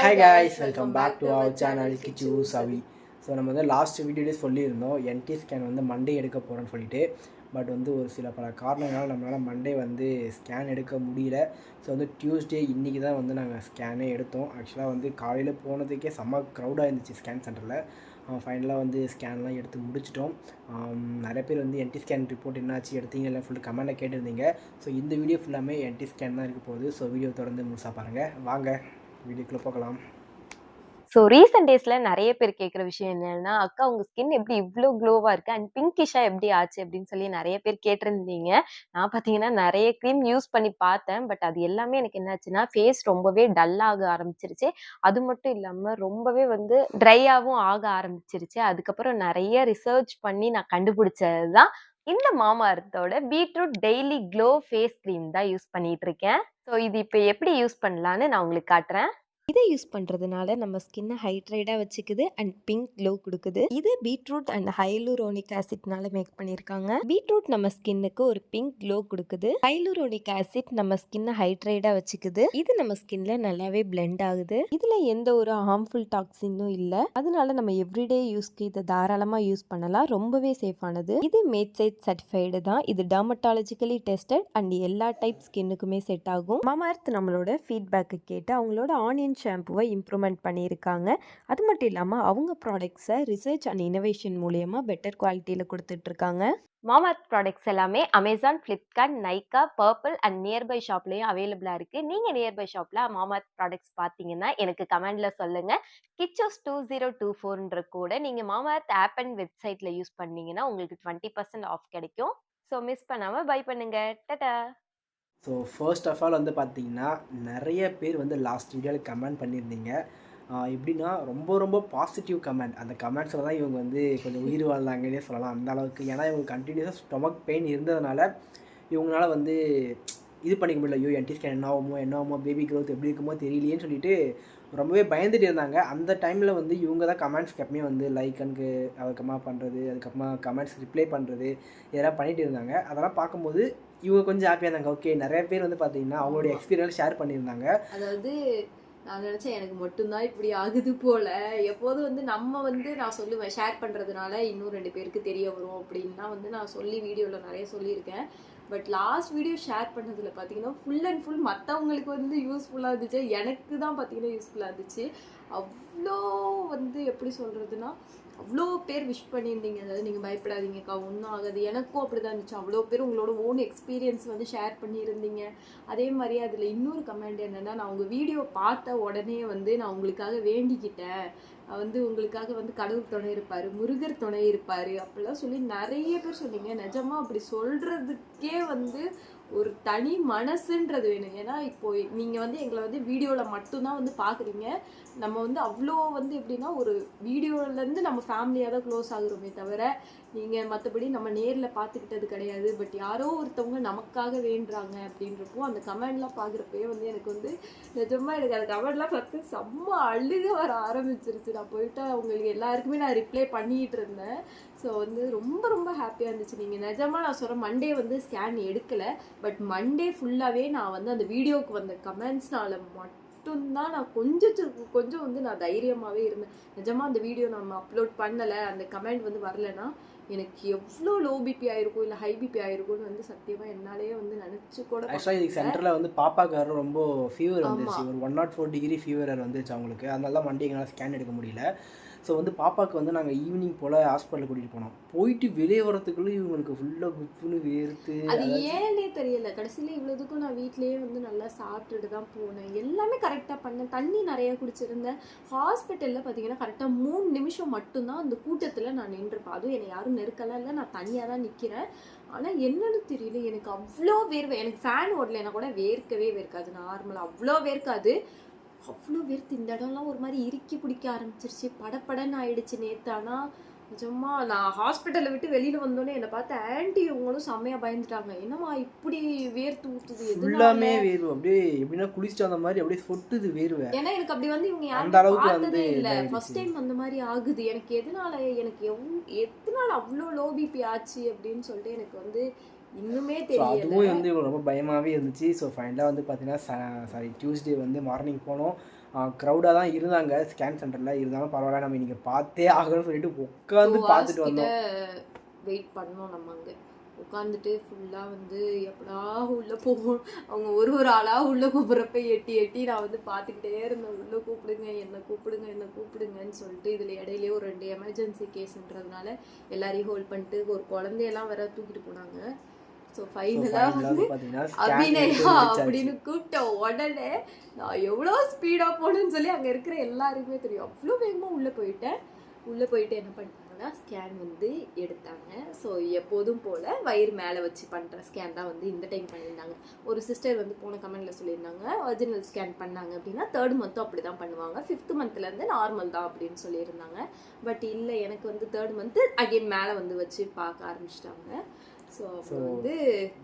Hi guys, welcome back to our channel Kichu Savi. So நம்ம வந்து last வீடியோலேயே சொல்லியிருந்தோம் என்டி ஸ்கேன் வந்து மண்டே எடுக்க போகிறோன்னு சொல்லிட்டு. பட் வந்து ஒரு சில பல காரணங்களால் நம்மளால் மண்டே வந்து ஸ்கேன் எடுக்க முடியல. ஸோ வந்து டியூஸ்டே இன்றைக்கி தான் வந்து நாங்கள் ஸ்கேனே எடுத்தோம். ஆக்சுவலாக வந்து காலையில் போனதுக்கே செம்ம க்ரௌடாக இருந்துச்சு ஸ்கேன் சென்டரில். ஃபைனலாக வந்து ஸ்கேன்லாம் எடுத்து முடிச்சிட்டோம். நிறைய பேர் வந்து என்டி ஸ்கேன் ரிப்போர்ட் என்னாச்சு எடுத்தீங்க எல்லாம் ஃபுல் கமெண்டில் கேட்டிருந்தீங்க. ஸோ இந்த வீடியோ ஃபுல்லாமே என்டி ஸ்கேன் தான் இருக்க போகுது. ஸோ வீடியோ தொடர்ந்து முழுசாக பாருங்கள். வாங்க வீடியோக்குள்ளே போகலாம். ஸோ ரீசெண்ட் டேஸ்ல நிறைய பேர் கேட்குற விஷயம் என்னன்னா, அக்கா உங்க ஸ்கின் எப்படி இவ்ளோ க்ளோவா இருக்கு அண்ட் பிங்கிஷா எப்படி ஆச்சு அப்படின்னு சொல்லி நிறைய பேர் கேட்டிருந்தீங்க. நான் பார்த்தீங்கன்னா நிறைய க்ரீம் யூஸ் பண்ணி பார்த்தேன். பட் அது எல்லாமே எனக்கு என்னாச்சுன்னா ஃபேஸ் ரொம்பவே டல் ஆக ஆரம்பிச்சிருச்சு. அது மட்டும் இல்லாம ரொம்பவே வந்து ட்ரையாவும் ஆக ஆரம்பிச்சிருச்சு. அதுக்கப்புறம் நிறைய ரிசர்ச் பண்ணி நான் கண்டுபிடிச்சது தான் இந்த மாமாஅர்த்தோட beetroot daily glow face cream தான் யூஸ் பண்ணிட்டு இருக்கேன். ஸோ இது இப்போ எப்படி யூஸ் பண்ணலான்னு நான் உங்களுக்கு காட்டுறேன். இதை யூஸ் பண்ணுறதுனால நம்ம ஸ்கின்னை ஹைட்ரேட்டாக வச்சுக்குது அண்ட் பிங்க் க்ளோ கொடுக்குது. இது பீட்ரூட் அண்ட் ஹைலூரோனிக் ஆசிட்னால மேக் பண்ணியிருக்காங்க. பீட்ரூட் நம்ம ஸ்கின்னுக்கு ஒரு பிங்க் க்ளோ கொடுக்குது. ஹைலூரோனிக் ஆசிட் நம்ம ஸ்கின்னை ஹைட்ரேட்டாக வச்சுக்குது. இது நம்ம ஸ்கின்ல நல்லாவே பிளெண்ட் ஆகுது. இதில் எந்த ஒரு ஹார்ம்ஃபுல் டாக்ஸினும் இல்லை. அதனால நம்ம எவ்ரிடே யூஸ்க்கு இதை தாராளமாக யூஸ் பண்ணலாம். ரொம்பவே சேஃபானது. இது மேட்சைட் சர்டிஃபைடு தான். இது டெர்மட்டாலஜிக்கலி டெஸ்டட் அண்ட் எல்லா டைப் ஸ்கின்னுக்குமே செட் ஆகும். மாமாஅர்த் நம்மளோட ஃபீட்பேக்கு கேட்டு அவங்களோட ஆனியன் ஷாம்புவை இம்ப்ரூவ்மெண்ட் பண்ணியிருக்காங்க. அது மட்டும் இல்லாமல் அவங்க ப்ராடக்ட்ஸை ரிசர்ச் அண்ட் இனோவேஷன் மூலயமா பெட்டர் குவாலிட்டியில் கொடுத்துட்ருக்காங்க. மாமாஅர்த் ப்ராடக்ட்ஸ் எல்லாமே Amazon, Flipkart, Nykaa, Purplle and nearby ஷாப்லேயும் அவைலபிளாக இருக்குது. நீங்கள் நியர்பை ஷாப்பில் மாமாஅர்த் ப்ராடக்ட்ஸ் பார்த்தீங்கன்னா எனக்கு கமெண்டில் சொல்லுங்கள். கிச்சோஸ் 2024 கூட நீங்கள் மாமாஅர்த் ஆப் அண்ட் வெப்சைட்டில் யூஸ் பண்ணீங்கன்னா உங்களுக்கு 20% ஆஃப் கிடைக்கும். ஸோ மிஸ் பண்ணாமல் பை பண்ணுங்கள். டடா. ஸோ ஃபர்ஸ்ட் ஆஃப் ஆல் வந்து பார்த்தீங்கன்னா நிறைய பேர் வந்து லாஸ்ட் வீடியோவில் கமெண்ட் பண்ணியிருந்தீங்க. எப்படின்னா ரொம்ப ரொம்ப பாசிட்டிவ் கமெண்ட். அந்த கமெண்ட்ஸில் தான் இவங்க வந்து கொஞ்சம் உயிர் வாழ்ந்தாங்கன்னே சொல்லலாம் அந்த அளவுக்கு. ஏன்னா இவங்க கண்டினியூஸாக ஸ்டொமக் பெயின் இருந்ததுனால இவங்களால வந்து இது பண்ணிக்க முடியல. ஐயோ என்டி ஸ்கேன் என்ன ஆகுமோ பேபி க்ரோத் எப்படி இருக்குமோ தெரியலையேன்னு சொல்லிட்டு ரொம்பவே பயந்துட்டு இருந்தாங்க. அந்த டைமில் வந்து இவங்க தான் கமெண்ட்ஸ்க்கு எப்பவுமே வந்து லைக்கனுக்கு அதுக்கப்புறமா பண்ணுறது, அதுக்கப்புறமா கமெண்ட்ஸ் ரிப்ளை பண்ணுறது இதெல்லாம் பண்ணிகிட்டு இருந்தாங்க. அதெல்லாம் பார்க்கும்போது இவங்க கொஞ்சம் ஹாப்பியாக இருந்தாங்க. ஓகே நிறைய பேர் வந்து பார்த்தீங்கன்னா அவங்களுடைய எக்ஸ்பீரியன்ஸ் ஷேர் பண்ணியிருந்தாங்க. அதாவது நான் நினச்சேன் எனக்கு மட்டும்தான் இப்படி ஆகுது போல். எப்போதும் வந்து நம்ம வந்து நான் சொல்லுவேன் ஷேர் பண்ணுறதுனால இன்னும் 2 பேருக்கு தெரிய வரும் அப்படின்லாம் வந்து நான் சொல்லி வீடியோவில் நிறைய சொல்லியிருக்கேன். பட் லாஸ்ட் வீடியோ ஷேர் பண்ணதில் பார்த்தீங்கன்னா ஃபுல் அண்ட் ஃபுல் மற்றவங்களுக்கு வந்து யூஸ்ஃபுல்லாக இருந்துச்சு. எனக்கு தான் பார்த்தீங்கன்னா யூஸ்ஃபுல்லாக இருந்துச்சு. அவ்வளோ வந்து எப்படி சொல்கிறதுனா அவ்வளோ பேர் விஷ் பண்ணியிருந்தீங்க. அதாவது நீங்கள் பயப்படாதீங்கக்கா ஒன்றும் ஆகாது. எனக்கும் அப்படி தான் இருந்துச்சு. அவ்வளோ பேர் உங்களோட ஓன் எக்ஸ்பீரியன்ஸ் வந்து ஷேர் பண்ணியிருந்தீங்க. அதே மாதிரி அதில் இன்னொரு கமெண்ட் என்னென்னா, நான் உங்கள் வீடியோ பார்த்த உடனே வந்து நான் உங்களுக்காக வேண்டிக்கிட்டேன். வந்து உங்களுக்காக வந்து கடவுள் துணை இருப்பார், முருகர் துணை இருப்பார் அப்படிலாம் சொல்லி நிறைய பேர் சொன்னீங்க. நிஜமாக அப்படி சொல்கிறதுக்கே வந்து ஒரு தனி மனசுன்றது வேணும். ஏன்னா இப்போ நீங்கள் வந்து எங்களை வந்து வீடியோவில் மட்டும்தான் வந்து பார்க்குறீங்க. நம்ம வந்து அவ்வளோ வந்து எப்படின்னா ஒரு வீடியோலேருந்து நம்ம ஃபேமிலியாக தான் க்ளோஸ் ஆகுறோமே தவிர நீங்கள் மற்றபடி நம்ம நேரில் பார்த்துக்கிட்டது கிடையாது. பட் யாரோ ஒருத்தவங்க நமக்காக வேண்டுறாங்க அப்படின்றப்போ அந்த கமெண்ட்லாம் பார்க்குறப்பே வந்து எனக்கு வந்து நிஜமாக எனக்கு அந்த கமெண்ட்லாம் பார்த்து செம்ம அழுக வர ஆரம்பிச்சிருச்சு. நான் போயிட்டு அவங்களுக்கு எல்லாருக்குமே நான் ரிப்ளை பண்ணிகிட்டு இருந்தேன். ஸோ வந்து ரொம்ப ரொம்ப ஹாப்பியாக இருந்துச்சு. நீங்கள் நிஜமாக நான் சொல்கிறேன் மண்டே வந்து ஸ்கேன் எடுக்கலை. பட் மண்டே ஃபுல்லாகவே நான் வந்து அந்த வீடியோவுக்கு வந்த கமெண்ட்ஸ்னால மட்டும்தான் நான் கொஞ்சம் வந்து நான் தைரியமாகவே இருந்தேன். நிஜமாக அந்த வீடியோ நம்ம அப்லோட் பண்ணலை, அந்த கமெண்ட் வந்து வரலைன்னா எனக்கு எவ்வளோ லோ பிபி ஆயிருக்கும் இல்லை ஹை பிபி ஆயிருக்கும்னு வந்து சத்தியமாக என்னாலேயே வந்து நினச்சி கூட. ஆக்சுவலாக இதுக்கு சென்டரில் வந்து பாப்பாக்கார ரொம்ப ஃபீவர் வந்துருச்சு. ஒரு 104 டிகிரி ஃபீவர் வந்துருச்சு அவங்களுக்கு. அதனால தான் மண்டே எங்களால் ஸ்கேன் எடுக்க முடியல. ஸோ வந்து பாப்பாவுக்கு வந்து நாங்கள் ஈவினிங் போல் ஹாஸ்பிட்டல் கூட்டிகிட்டு போனோம். போயிட்டு வெளியே வரத்துக்குள்ளே இவங்களுக்கு ஃபுல்லாக குப்புன்னு வேர்த்து அது ஏன்னே தெரியல. கடைசியில் இவ்வளோதுக்கும் நான் வீட்லேயே வந்து நல்லா சாப்பிட்டுட்டு தான் போனேன். எல்லாமே கரெக்டாக பண்ணேன். தண்ணி நிறையா குடிச்சிருந்தேன். ஹாஸ்பிட்டலில் பார்த்தீங்கன்னா கரெக்டாக 3 நிமிஷம் மட்டும்தான் அந்த கூட்டத்தில் நான் நின்றுப்பேன். அதுவும் என்னை யாரும் நெருக்கலாம் இல்லை, நான் தனியாக தான் நிற்கிறேன். ஆனால் என்னன்னு தெரியல எனக்கு அவ்வளோ வேர்வை. எனக்கு ஃபேன் ஓடலைன்னா கூட வேர்க்கவே வேர்க்காது. நார்மலாக அவ்வளோ வேர்க்காது. அவ்வளோ வேர்த்து இந்த இடம்லாம் ஒரு மாதிரி இறுக்கி பிடிக்க ஆரம்பிச்சிருச்சு. படப்படன்னு ஆயிடுச்சு நேற்று. ஆனால் நிஜமா நான் ஹாஸ்பிட்டலை விட்டு வெளியில் வந்தோடனே என்னை பார்த்து ஆன்ட்டி இவங்களும் செம்மையாக பயந்துட்டாங்க. என்னம்மா இப்படி வேர்த்து ஊற்றுது? எல்லாமே வேர்வை அப்படியே எப்படின்னா குளிச்சுட்டு அந்த மாதிரி அப்படியே சொட்டுது வேர்வை. ஏன்னா எனக்கு அப்படி வந்து இவங்க அந்த அளவுக்கு பார்த்ததே இல்லை. ஃபர்ஸ்ட் டைம் அந்த மாதிரி ஆகுது எனக்கு. எதனால அவ்வளோ லோ பிபி ஆச்சு அப்படின்னு சொல்லிட்டு எனக்கு வந்து இன்னுமே தெரியல. அதுவும் வந்து இவங்களுக்கு ரொம்ப பயமாகவே இருந்துச்சு. ஸோ ஃபைனலாக வந்து பார்த்தீங்கன்னா டியூஸ்டே வந்து மார்னிங் போனோம். க்ரௌடாக தான் இருந்தாங்க ஸ்கேன் சென்டரில். இருந்தாலும் பரவாயில்ல, நம்ம இன்றைக்கி பார்த்தே ஆகணும்னு சொல்லிட்டு உட்காந்து பார்த்துட்டு வந்தோம். வெயிட் பண்ணோம் நம்ம அங்கே உட்காந்துட்டு ஃபுல்லாக வந்து எப்படா உள்ளே போகும். அவங்க ஒரு ஆளாக உள்ளே கூப்பிட்றப்ப எட்டி நான் வந்து பார்த்துக்கிட்டே இருந்தேன். உள்ளே கூப்பிடுங்க, என்ன கூப்பிடுங்கன்னு சொல்லிட்டு. இதில் இடையிலே ஒரு 2 எமர்ஜென்சி கேஸுன்றதுனால எல்லாரையும் ஹோல்ட் பண்ணிட்டு ஒரு குழந்தையெல்லாம் வேற தூக்கிட்டு போனாங்க. ஸோ ஃபைனலாக வந்து அபிநயா அப்படின்னு கூப்பிட்ட உடனே நான் எவ்வளோ ஸ்பீடாக போகணுன்னு சொல்லி அங்கே இருக்கிற எல்லாருக்குமே தெரியும். அவ்வளோ வேகமாக உள்ளே போயிட்டு என்ன பண்ணிட்டாங்கன்னா ஸ்கேன் வந்து எடுத்தாங்க. ஸோ எப்போதும் போல் வயிறு மேலே வச்சு பண்ணுற ஸ்கேன் தான் வந்து இந்த டைம் பண்ணியிருந்தாங்க. ஒரு சிஸ்டர் வந்து போன கமெண்ட்டில் சொல்லியிருந்தாங்க, ஒரிஜினல் ஸ்கேன் பண்ணாங்க அப்படின்னா 3rd மந்த்தும் அப்படி தான் பண்ணுவாங்க, 5th மந்த்லேருந்து நார்மல் தான் அப்படின்னு சொல்லியிருந்தாங்க. பட் இல்லை, எனக்கு வந்து 3rd மந்த்து அகெயின் மேலே வந்து வச்சு பார்க்க ஆரம்பிச்சிட்டாங்க. ஸோ வந்து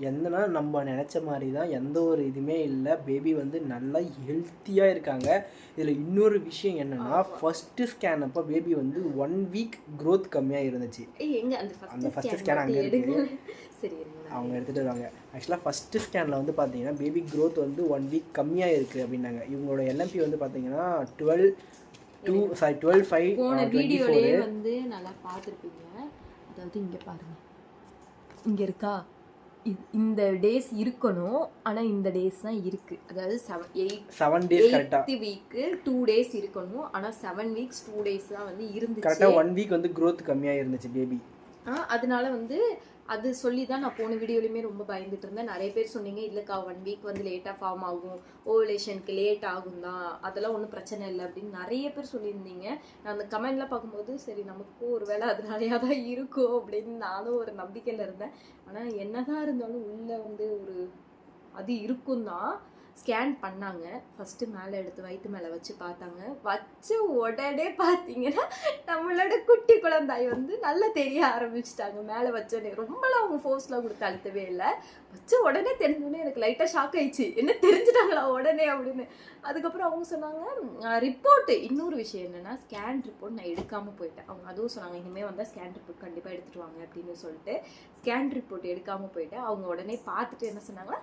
என்னன்னா நம்ம நினச்ச மாதிரி தான், எந்த ஒரு இதுவுமே இல்லை. பேபி வந்து நல்லா ஹெல்த்தியாக இருக்காங்க. இதில் இன்னொரு விஷயம் என்னென்னா, ஃபஸ்ட்டு ஸ்கேன் அப்போ பேபி வந்து 1 வீக் க்ரோத் கம்மியாக இருந்துச்சு. அந்த ஃபஸ்ட்டு ஸ்கேன் அங்கே இருக்குது, சரி அவங்க எடுத்துகிட்டு வருவாங்க. ஆக்சுவலாக ஃபஸ்ட்டு ஸ்கேனில் வந்து பார்த்தீங்கன்னா பேபி க்ரோத் வந்து 1 வீக் கம்மியாக இருக்குது அப்படின்னாங்க. இவங்களோட எல்எம்பி வந்து பார்த்தீங்கன்னா 12/5 போன வீடியோலேயே வந்து நல்லா பார்த்துருப்பீங்க. அதாவது இங்கே பாருங்கள், இங்கே இருக்கா, இந்த டேஸ் இருக்கணும், ஆனால் இந்த டேஸ் தான் இருக்குது. அதாவது 7 டேஸ் கரெக்டாக வீக்கு 2 டேஸ் இருக்கணும், ஆனால் 7 வீக்ஸ் 2 டேஸ் தான் வந்து இருந்துச்சு. கரெக்டாக 1 வீக் வந்து க்ரோத் கம்மியாக இருந்துச்சு பேபி. அதனால வந்து அது சொல்லி தான் நான் போன வீடியோலையுமே ரொம்ப பயந்துட்டு இருந்தேன். நிறைய பேர் சொன்னீங்க, இல்லைக்கா 1 வீக் வந்து லேட்டாக ஃபார்ம் ஆகும், ஓவலேஷனுக்கு லேட் ஆகும் தான், அதெல்லாம் ஒன்றும் பிரச்சனை இல்லை அப்படின்னு நிறைய பேர் சொல்லியிருந்தீங்க. நான் அந்த கமெண்ட்லாம் பார்க்கும்போது சரி நமக்கும் ஒரு வேளை அதனாலேயா தான் இருக்கும் அப்படின்னு நானும் ஒரு நம்பிக்கையில் இருந்தேன். ஆனால் என்னதான் இருந்தாலும் உள்ளே வந்து ஒரு அது இருக்கும் தான். ஸ்கேன் பண்ணாங்க, ஃபஸ்ட்டு மேலே எடுத்து வயிற்று மேலே வச்சு பார்த்தாங்க. வச்ச உடனே பார்த்தீங்கன்னா நம்மளோட குட்டி குழந்தாய் வந்து நல்லா தெரிய ஆரம்பிச்சிட்டாங்க. மேலே வச்சோடனே ரொம்பலாம் அவங்க ஃபோர்ஸ்லாம் கொடுத்து அழுத்தவே இல்லை. வச்ச உடனே தெரிஞ்சோடனே எனக்கு லைட்டாக ஷாக் ஆயிடுச்சு, என்ன தெரிஞ்சுட்டாங்களா உடனே அப்படின்னு. அதுக்கப்புறம் அவங்க சொன்னாங்க ரிப்போர்ட்டு. இன்னொரு விஷயம் என்னென்னா, ஸ்கேன் ரிப்போர்ட் நான் எடுக்காமல் போயிட்டேன். அவங்க அதுவும் சொன்னாங்க, இனிமேல் வந்தால் ஸ்கேன் ரிப்போர்ட் கண்டிப்பாக எடுத்துகிட்டு வாங்க அப்படின்னு சொல்லிட்டு ஸ்கேன் ரிப்போர்ட் எடுக்காமல் போயிட்டேன். அவங்க உடனே பார்த்துட்டு என்ன சொன்னாங்கன்னா,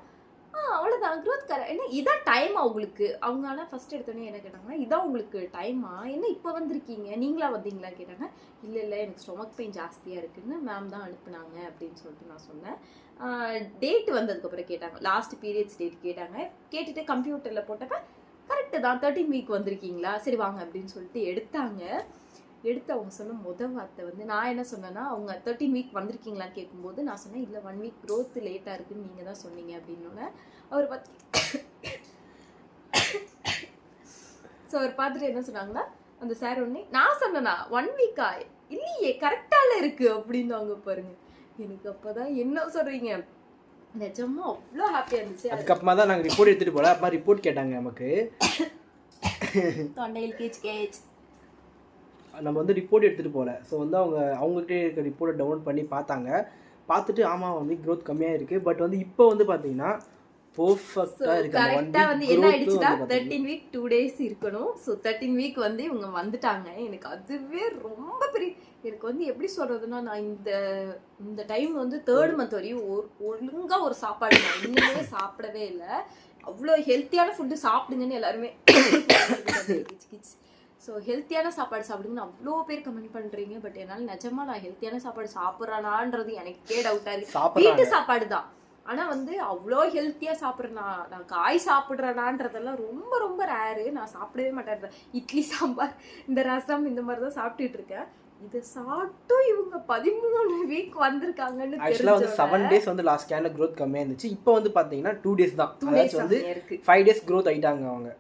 அவ்வளோதான் க்ரோத் என்ன இதான் டைமா உங்களுக்கு. அவங்க ஆனால் ஃபஸ்ட் எடுத்தோடனே என்ன கேட்டாங்கன்னா, இதான் உங்களுக்கு டைமா, என்ன இப்போ வந்திருக்கீங்க, நீங்களா வந்தீங்களா கேட்டாங்க. இல்லை எனக்கு ஸ்டொமக் பெயின் ஜாஸ்தியாக இருக்குதுன்னு மேம் தான் அனுப்புனாங்க அப்படின்னு சொல்லிட்டு நான் சொன்னேன். டேட் வந்ததுக்கப்புறம் கேட்டாங்க, லாஸ்ட் பீரியட்ஸ் டேட் கேட்டாங்க. கேட்டுட்டு கம்ப்யூட்டரில் போட்டப்ப கரெக்டு தான், 13 வீக் வந்திருக்கீங்களா, சரி வாங்க அப்படின்னு சொல்லிட்டு எடுத்தாங்க. எடுத்து அவங்க சொன்ன வார்த்தை வந்து, நான் என்ன சொன்னேன்னா, அவங்க 13 வீக் வந்திருக்கீங்களான்னு கேட்கும்போது நான் சொன்னேன், இல்லை 1 வீக் க்ரோத் லேட்டாக இருக்குன்னு நீங்கள் தான் சொன்னீங்க அப்படின்னோடனே அவர் பார்த்துட்டு என்ன சொன்னாங்கன்னா, அந்த சார் ஒன்னே நான் சொன்னேன்னா 1 வீக்கா, இல்லையே கரெக்டால இருக்கு அப்படின்னு அவங்க பாருங்க. எனக்கு அப்போதான் என்ன சொல்றீங்க, நிஜமா அவ்வளோ ஹாப்பியாக இருந்துச்சு. அதுக்கப்புறமா தான் நாங்கள் ரிப்போர்ட் எடுத்துகிட்டு போகல, அப்போ ரிப்போர்ட் கேட்டாங்க நமக்கு, தொண்டையில் கேச் நம்ம வந்து ரிப்போர்ட் எடுத்துகிட்டு போகல. ஸோ வந்து அவங்ககிட்டே இருக்க ரிப்போர்ட்டை டவுன்லோட் பண்ணி பார்த்துட்டு ஆமாம் வந்து க்ரோத் கம்மியாக இருக்குது. பட் வந்து இப்போ வந்து பார்த்தீங்கன்னா பர்ஃபெக்டாக இருக்குது. கரெக்டாக வந்து என்ன ஆயிடுச்சுன்னா 13 வீக் 2 டேஸ் இருக்கணும். ஸோ 13 வீக் வந்து இவங்க வந்துட்டாங்க. எனக்கு அதுவே ரொம்ப பெரிய, எனக்கு வந்து எப்படி சொல்கிறதுனா, நான் இந்த டைம் வந்து 3rd மந்த் வரையும் ஒழுங்காக ஒரு சாப்பாடு நான் இன்னுமே சாப்பிடவே இல்லை. அவ்வளோ ஹெல்த்தியான ஃபுட்டு சாப்பிடுங்கன்னு எல்லாருமே ஸோ ஹெல்த்தியான சாப்பாடு சாப்பிடுங்கன்னு அவ்வளோ பேர் கமெண்ட் பண்ணுறீங்க. பட் என்னால் நிஜமாக நான் ஹெல்த்தியான சாப்பாடு சாப்பிட்றானான்றது எனக்கே டவுட்டாக இருக்குது. வீட்டு சாப்பாடு தான், ஆனால் வந்து அவ்வளோ ஹெல்த்தியாக சாப்பிட்றேனா, நான் காய் சாப்பிட்றேனான்றதெல்லாம் ரொம்ப ரொம்ப ரேரு. நான் சாப்பிடவே மாட்டேன். இட்லி சாம்பார் இந்த ரசம் இந்த மாதிரி தான் சாப்பிட்டுட்டு இருக்கேன். இதை சாப்பிட்டும் இவங்க 13 வீக் வந்திருக்காங்கன்னு. ஆக்சுவலாக வந்து 7 டேஸ் வந்து லாஸ்ட் ஸ்கேனில் க்ரோத் கம்மியாக இருந்துச்சு. இப்போ வந்து பார்த்தீங்கன்னா 2 டேஸ் தான், அதாச்சும் வந்து 5 டேஸ் க்ரோத் ஆகிட்டாங்க அவங்க.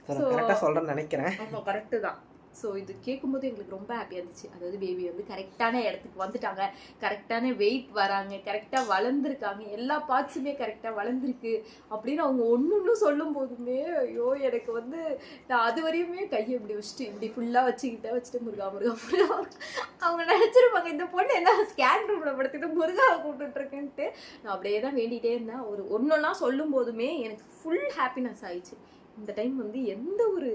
கரெக்டாக சொல்கிறேன்னு நினைக்கிறேன். ஆமாம் கரெக்டு தான். ஸோ இது கேட்கும்போது எங்களுக்கு ரொம்ப ஹாப்பியாக இருந்துச்சு. அதாவது பேபி வந்து கரெக்டான இடத்துக்கு வந்துட்டாங்க, கரெக்டான வெயிட் வராங்க, கரெக்டாக வளர்ந்துருக்காங்க, எல்லா பார்ட்ஸுமே கரெக்டாக வளர்ந்துருக்கு அப்படின்னு அவங்க ஒன்று சொல்லும் போதுமே ஐயோ எனக்கு வந்து நான் அது வரையுமே கையை இப்படி இப்படி ஃபுல்லாக வச்சுட்டு முருகா அவங்க நினச்சிருப்பாங்க, இந்த பொண்ணு என்ன ஸ்கேன் ரூமில் படுத்துட்டு முருகாவை கூப்பிட்டுருக்கேன்ட்டு. நான் அப்படியே தான் வேண்டிகிட்டே இருந்தேன். ஒன்றொன்னா சொல்லும் போதுமே எனக்கு ஃபுல் ஹாப்பினஸ் ஆயிடுச்சு. இந்த டைம் வந்து எந்த ஒரு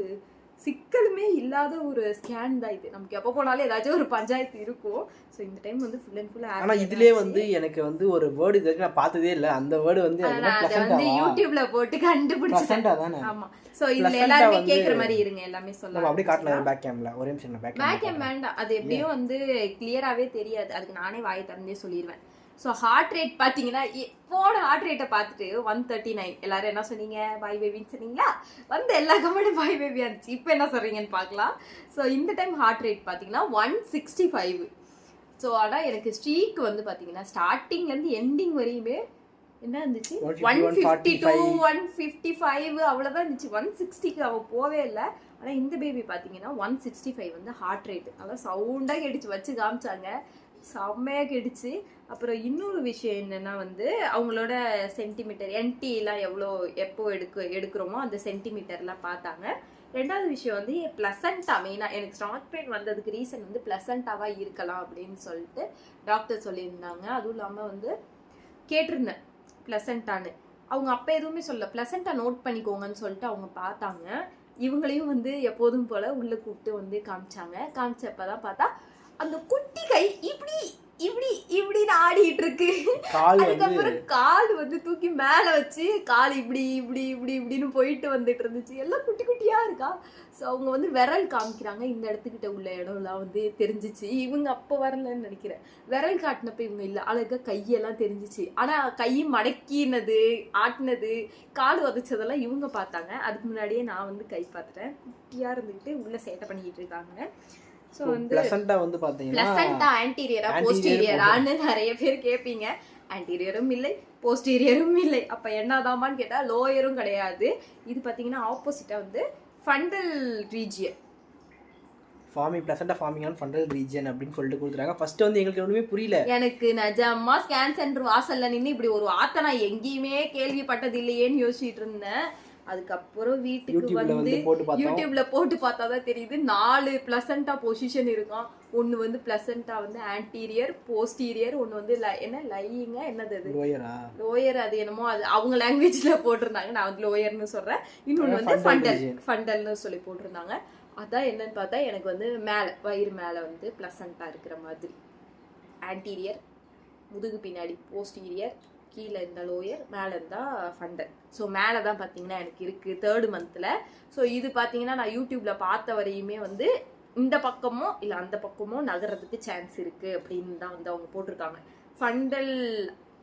சிக்கலுமே இல்லாத ஒரு ஸ்கேன் தான் இது. நமக்கு எப்போ போனாலும் ஏதாச்சும் ஒரு பஞ்சாயத்து இருக்கும். ஸோ இந்த டைம் வந்து ஃபுல் அண்ட் ஃபுல் ஆனா இதுலயே வந்து எனக்கு வந்து ஒரு வேர்டு இது வரைக்கும் நான் பார்த்ததே இல்ல. அந்த வேர்டு வந்து நான் அதை வந்து யூடியூப்ல போட்டு கண்டுபிடிச்சேன். பிளசண்டா தானே? ஆமா. சோ இதுல எல்லாருமே கேக்குற மாதிரி இருங்க, எல்லாமே நம்ம சொல்லலாம். அப்படியே காட்டலாம் பேக் கேம்ல. ஒரே நிமிஷம் பேக் கேம் வேண்டாம், அது எப்படியும் வந்து கிளியராவே தெரியாது. அதுக்கு நானே வாய் திறந்தே சொல்லிடுவேன். ஸோ ஹார்ட் ரேட் பார்த்தீங்கன்னா போன ஹார்ட் ரேட்டை பார்த்துட்டு 139. எல்லாரும் என்ன சொன்னீங்க? பாய் பேபின்னு சொன்னீங்களா? வந்து எல்லா கமெண்ட்டும் பாய் பேபியா இருந்துச்சு. இப்போ என்ன சொல்றீங்கன்னு பார்க்கலாம். ஸோ இந்த டைம் ஹார்ட் ரேட் பார்த்தீங்கன்னா 165. ஸோ ஆனால் எனக்கு ஸ்ட்ரீக் வந்து பார்த்தீங்கன்னா ஸ்டார்டிங்லேருந்து எண்டிங் வரையுமே என்ன இருந்துச்சு? 152 155 அவ்வளோதான் இருந்துச்சு. 160க்கு அவள் போவே இல்லை. ஆனால் இந்த பேபி பார்த்தீங்கன்னா 165 வந்து ஹார்ட் ரேட் நல்லா சவுண்டாக கேட்டுச்சு. வச்சு காமிச்சாங்க, செம்மையாக கேட்டுச்சு. அப்புறம் இன்னொரு விஷயம் என்னன்னா வந்து அவங்களோட சென்டிமீட்டர் என்டிலாம் எப்போ எடுக்கிறோமோ அந்த சென்டிமீட்டர்லாம் பார்த்தாங்க. ரெண்டாவது விஷயம் வந்து பிளசண்டா, மெயினாக எனக்கு ஸ்டார்ட் பெயின் வந்ததுக்கு ரீசன் வந்து பிளசண்டாவாக இருக்கலாம் அப்படின்னு சொல்லிட்டு டாக்டர் சொல்லியிருந்தாங்க. அதுவும் இல்லாமல் வந்து கேட்டிருந்தேன் பிளசண்டான்னு. அவங்க அப்போ எதுவுமே சொல்ல, பிளசண்டா நோட் பண்ணிக்கோங்கன்னு சொல்லிட்டு அவங்க பார்த்தாங்க. இவங்களையும் வந்து எப்போதும் போல் உள்ளே கூப்பிட்டு வந்து காமிச்சப்போ தான் பார்த்தா அந்த குட்டி கை இப்படி இப்படி இப்படின்னு ஆடிட்டு இருக்கு. அதுக்கப்புறம் கால் வந்து தூக்கி மேல வச்சு கால் இப்படி இப்படி இப்படி இப்படின்னு போயிட்டு வந்துட்டு இருந்துச்சு. எல்லாம் குட்டி குட்டியா இருக்கா. ஸோ அவங்க வந்து விரல் காமிக்கிறாங்க. இந்த இடத்துக்கிட்ட உள்ள இடம்லாம் வந்து தெரிஞ்சிச்சு. இவங்க அப்போ வரலன்னு நினைக்கிறேன். விரல் காட்டினப்ப இவங்க இல்லை, அழகா கையெல்லாம் தெரிஞ்சிச்சு. ஆனா கை மடக்கினது ஆட்டினது கால் உதச்சதெல்லாம் இவங்க பார்த்தாங்க. அதுக்கு முன்னாடியே நான் வந்து கை பார்த்துட்டேன். குட்டியா இருந்துக்கிட்டு உள்ள சேட்டை பண்ணிக்கிட்டு இருக்காங்க. ஸோ வந்து பிளசண்டா வந்து பாத்தீங்கன்னா பிளசண்டா ஆன்டீரியரா போஸ்டீரியரான்னு நிறைய பேர் கேட்பீங்க. ஆன்டீரியரும் இல்லை, போஸ்டீரியரும் இல்லை. அப்ப என்னதாமான்னு கேட்டா லோயரும் கிடையாது. இது பாத்தீங்கன்னா ஆப்போசிட்டா வந்து fundal region. Forming placenta forming on fundal region அப்படின்னு சொல்லிட்டு கொடுத்துறாங்க. ஃபர்ஸ்ட் வந்து எங்களுக்கு ஒண்ணுமே புரியல. எனக்கு நிஜமா ஸ்கேன் சென்டர் வாசல்ல நின்று இப்படி ஒரு வார்த்தை நான் எங்கேயுமே கேள்விப்பட்டது இல்லையேன்னு யோசிச்சுட்டு இருந்தேன். அதுக்கப்புறம் வீட்டுக்கு வந்து யூடியூப்ல போட்டு பார்த்தாதான் தெரியுது 4 பிளசண்டா பொசிஷன் இருக்கான். ஒன்னு வந்து பிளசண்டா வந்து ஆன்டீரியர், போஸ்டீரியர், ஒன்னு வந்து என்ன லையிங்க என்னது அது லோயர், அது என்னமோ அது அவங்க லாங்குவேஜ்ல போட்டிருந்தாங்க. நான் வந்து லோயர்னு சொல்றேன். இன்னொன்னு வந்து ஃபண்டல்னு சொல்லி போட்டிருந்தாங்க. அதான் என்னன்னு பார்த்தா எனக்கு வந்து மேல வயிறு மேல வந்து பிளசண்டா இருக்கிற மாதிரி ஆன்டீரியர், முதுகு பின்னாடி போஸ்டீரியர், கீழே இருந்தால் லோயர், மேலே இருந்தால் ஃபண்டல். ஸோ மேலே தான் பார்த்தீங்கன்னா எனக்கு இருக்குது 3rd மந்த்தில். ஸோ இது பார்த்தீங்கன்னா நான் யூடியூப்பில் பார்த்த வரையுமே வந்து இந்த பக்கமோ இல்லை அந்த பக்கமோ நகர்றதுக்கு சான்ஸ் இருக்குது அப்படின்னு தான் வந்து அவங்க போட்டிருக்காங்க. ஃபண்டல்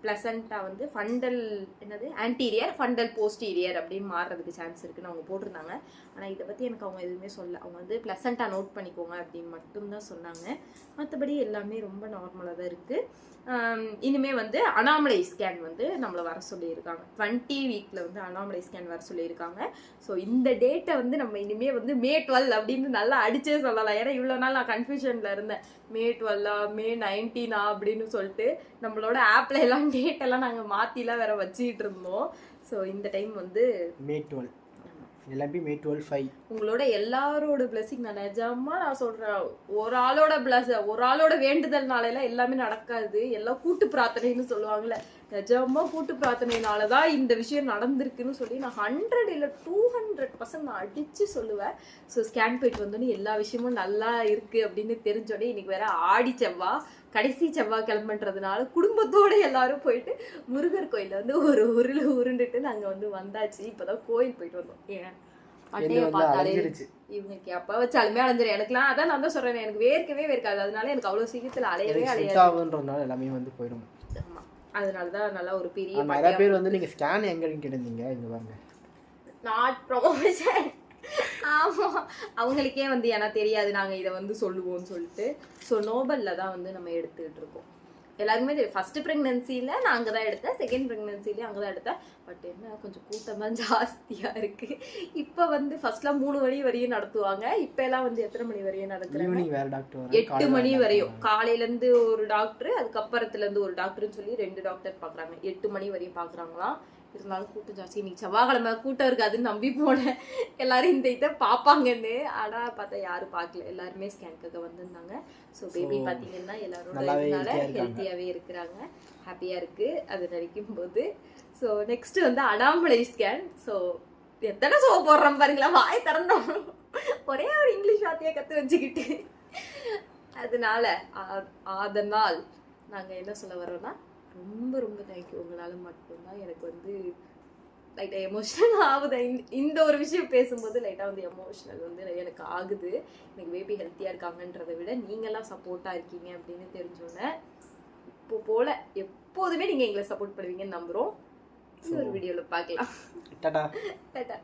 பிளசண்டா வந்து ஃபண்டல் என்னது ஆன்டீரியர், ஃபண்டல் போஸ்டீரியர் அப்படின்னு மாறுறதுக்கு சான்ஸ் இருக்குன்னு அவங்க போட்டிருந்தாங்க. ஆனால் இதை பற்றி எனக்கு அவங்க எதுவுமே சொல்ல. அவங்க வந்து பிளசண்டா நோட் பண்ணிக்கோங்க அப்படின்னு மட்டும்தான் சொன்னாங்க. மற்றபடி எல்லாமே ரொம்ப நார்மலாக தான் இருக்குது. இனிமே வந்து அனாமலை ஸ்கேன் வந்து நம்மளை வர சொல்லியிருக்காங்க. 20 வீக்கில் வந்து அனாமலை ஸ்கேன் வர சொல்லியிருக்காங்க. ஸோ இந்த டேட்டை வந்து நம்ம இனிமேல் வந்து May 12 அப்படின்னு நல்லா அடிச்சே சொல்லலாம். ஏன்னா இவ்வளோ நாள் நான் கன்ஃபியூஷனில் இருந்தேன். May 12 May 19 அப்படின்னு சொல்லிட்டு நம்மளோட ஆப்ல எல்லாம் டேட் எல்லாம் நாங்கள் மாற்றிலாம் வேற வச்சுக்கிட்டு இருந்தோம். ஸோ இந்த டைம் வந்து May 12 எல்லாமே May 12 உங்களோட எல்லாரோட பிளஸிங் நான் நிஜமா நான் சொல்றேன். ஒரு ஆளோட வேண்டுதல்னால எல்லாம் எல்லாமே நடக்காது. எல்லாம் கூட்டு பிரார்த்தனைன்னு சொல்லுவாங்கல்ல, நிஜமா கூட்டு பிரார்த்தனைனாலதான் இந்த விஷயம் நடந்திருக்குன்னு சொல்லி நான் 100 இல்லை 200% நான் அடிச்சு சொல்லுவேன். ஸோ ஸ்கேன் போயிட்டு வந்தோன்னு எல்லா விஷயமும் நல்லா இருக்கு அப்படின்னு தெரிஞ்சோடனே இன்னைக்கு வேற ஆடி செவ்வாய், கடைசி செவ்வாய்க்கிழமைன்றதுனால குடும்பத்தோட எல்லாரும் போயிட்டு முருகர் கோயில வந்து ஒரு உருண்டுட்டு நாங்க வந்து வந்தாச்சு. இப்பதான் கோயில் போயிட்டு வந்தோம். ஏன் அட்டையை பார்த்தாலே இவங்களுக்கு எப்ப வச்சாலுமே அலைஞ்சிடும். எனக்குலாம் அதான் நான் தான் சொல்றேன், எனக்கு வேர்க்காது. அதனால எனக்கு அவ்வளவு சீக்கிரத்துல அலையாது. எல்லாமே வந்து போயிடும். ஆமா, அதனாலதான் நல்லா ஒரு பெரிய நிறைய பேர் வந்து நீங்க ஸ்கேன் எங்க கேட்டிருந்தீங்க. இங்க பாருங்க, நாட் ப்ரொமோஷன். ஆமா, அவங்களுக்கே வந்து ஏன்னா தெரியாது நாங்க இதை வந்து சொல்லுவோம்னு சொல்லிட்டு. ஸோ நோபல்ல தான் வந்து நம்ம எடுத்துக்கிட்டு இருக்கோம். எல்லாருக்குமே தெரியும். ஃபர்ஸ்ட் ப்ரெக்னன்சில நான் அங்கதான் எடுத்தேன், செகண்ட் ப்ரெக்னன்சிலயும் அங்கதான் எடுத்தேன். பட் என்ன கொஞ்சம் கூட்டம் தான் ஜாஸ்தியா இருக்கு. இப்ப வந்து ஃபர்ஸ்ட்லாம் 3 மணி வரையும் நடத்துவாங்க. இப்ப எல்லாம் வந்து எத்தனை மணி வரையும் நடக்கிறாங்க? 8 மணி வரையும். காலையில இருந்து ஒரு டாக்டர், அதுக்கப்புறத்துல இருந்து ஒரு டாக்டர்னு சொல்லி 2 டாக்டர் பாக்குறாங்க. 8 மணி வரையும் பாக்குறாங்களாம். இருந்தாலும் கூட்டம் ஜாஸ்தி. இன்னைக்கு செவ்வாய்க்கிழமை கூட்டம் இருக்காதுன்னு நம்பி போனேன் எல்லாரும் இந்த இதை பார்ப்பாங்கன்னு. ஆனால் பார்த்தா யாரும் பார்க்கல, எல்லாருமே ஸ்கேனுக்காக வந்திருந்தாங்க. ஸோ பேபி பார்த்தீங்கன்னா எல்லாரோட இதனால ஹெல்த்தியாகவே இருக்கிறாங்க, ஹாப்பியாக இருக்குது அது நினைக்கும் போது. ஸோ நெக்ஸ்ட் வந்து அனாமலை ஸ்கேன். ஸோ எத்தனை ஷோ போடுறோம் பாருங்களா, வாய் திறந்தோம் ஒரே ஒரு இங்கிலீஷ் வார்த்தையை கற்று வச்சுக்கிட்டு. அதனால் நாங்கள் என்ன சொல்ல வரோம்னா, ரொம்ப ரொம்ப தேங்க்யூ. உங்களால் மட்டும்தான் எனக்கு வந்து லைட்டாக எமோஷ்னல் ஆகுது. இந்த ஒரு விஷயம் பேசும்போது லைட்டாக வந்து எமோஷ்னல் வந்து எனக்கு ஆகுது. எனக்கு பேபி ஹெல்த்தியாக இருக்காங்கன்றதை விட நீங்களாம் சப்போர்ட்டாக இருக்கீங்க அப்படின்னு தெரிஞ்சோன்னே, இப்போ போல் எப்போதுமே நீங்கள் எங்களை சப்போர்ட் பண்ணுவீங்கன்னு நம்புகிறோம். இன்னொரு வீடியோவில் பார்க்கலாம். டாடா. டாடா.